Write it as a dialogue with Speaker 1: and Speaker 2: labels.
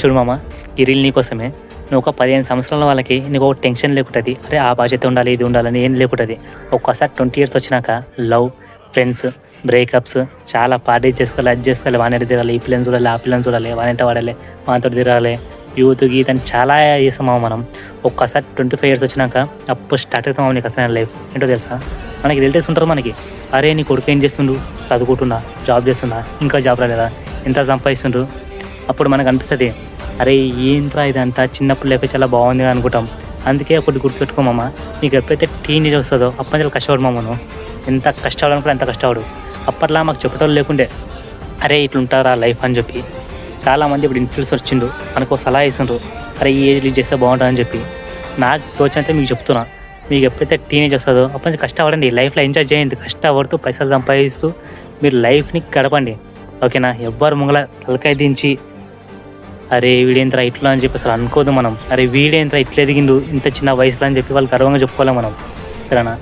Speaker 1: చూడు మామ, ఈ రీల్ నీకోసమే. నువ్వు ఒక 15 సంవత్సరాల వాళ్ళకి నీకు ఒక టెన్షన్ లేకుంటుంది. అరే ఆ బాధ్యత ఉండాలి, ఇది ఉండాలని ఏం లేకుంటుంది. ఒక్కసారి 20 years వచ్చినాక లవ్, ఫ్రెండ్స్, బ్రేకప్స్, చాలా పార్టీ చేసుకోవాలి, అది చేసుకోవాలి, వాని తిరగాలి, ఈ పిల్లని చూడాలి, ఆ పిల్లని చూడాలి, వానింట వాడాలి, వానితో తిరగాలి, యూత్ గీత్ అని చాలా చేస్తాము మనం. ఒక్కసారి 25 years వచ్చినాక అప్పుడు స్టార్ట్ అవుతాము నీకు అసలు లైఫ్ ఏంటో తెలుసా. మనకి రిలేటివ్స్ ఉంటారు మనకి, అరే నీ కొడుకు ఏం చేస్తుండు, చదువుకుంటున్నా, జాబ్ చేస్తున్నా, ఇంకా జాబ్ రాలేదా, ఎంత సంపాదిస్తుండ్రు. అప్పుడు మనకు అనిపిస్తుంది, అరే ఏంట్రా ఇదంతా చిన్నప్పుడు లేక చాలా బాగుంది అనుకుంటాం. అందుకే ఒకటి గుర్తుపెట్టుకోమమ్మా, నీకు ఎప్పుడైతే టీనేజ్ వస్తుందో అప్పటి నుంచి కష్టపడు మామను. ఎంత కష్టపడాలనుకుంటే అంత కష్టపడు. అప్పట్లో మాకు చెప్పేటోళ్ళు లేకుండే, అరే ఇట్లుంటారా లైఫ్ అని చెప్పి. చాలామంది ఇప్పుడు ఇన్ఫ్లుయెన్స్ వచ్చిండు, మనకు సలహా ఇస్తుండ్రు, అరే ఈ ఏజ్ చేస్తే బాగుంటుందని చెప్పి. నాకు తోచినంతే మీకు చెప్తున్నా, మీకు ఎప్పుడైతే టీనేజ్ వస్తుందో అప్పటి నుంచి కష్టపడండి, లైఫ్లో ఎంజాయ్ చేయండి, కష్టపడుతూ పైసలు సంపాదిస్తూ మీరు లైఫ్ని గడపండి, ఓకేనా. ఎవ్వరు ముంగల తలకాయ దించి అరే వీడేంట్రా ఇట్లా అని చెప్పి అసలు అనుకోదు మనం. అరే వీడేంట్రా ఇట్లా ఎదిగిండు ఇంత చిన్న వయసులో అని చెప్పి వాళ్ళు గర్వంగా చెప్పుకోవాలి మనం, సరేనా.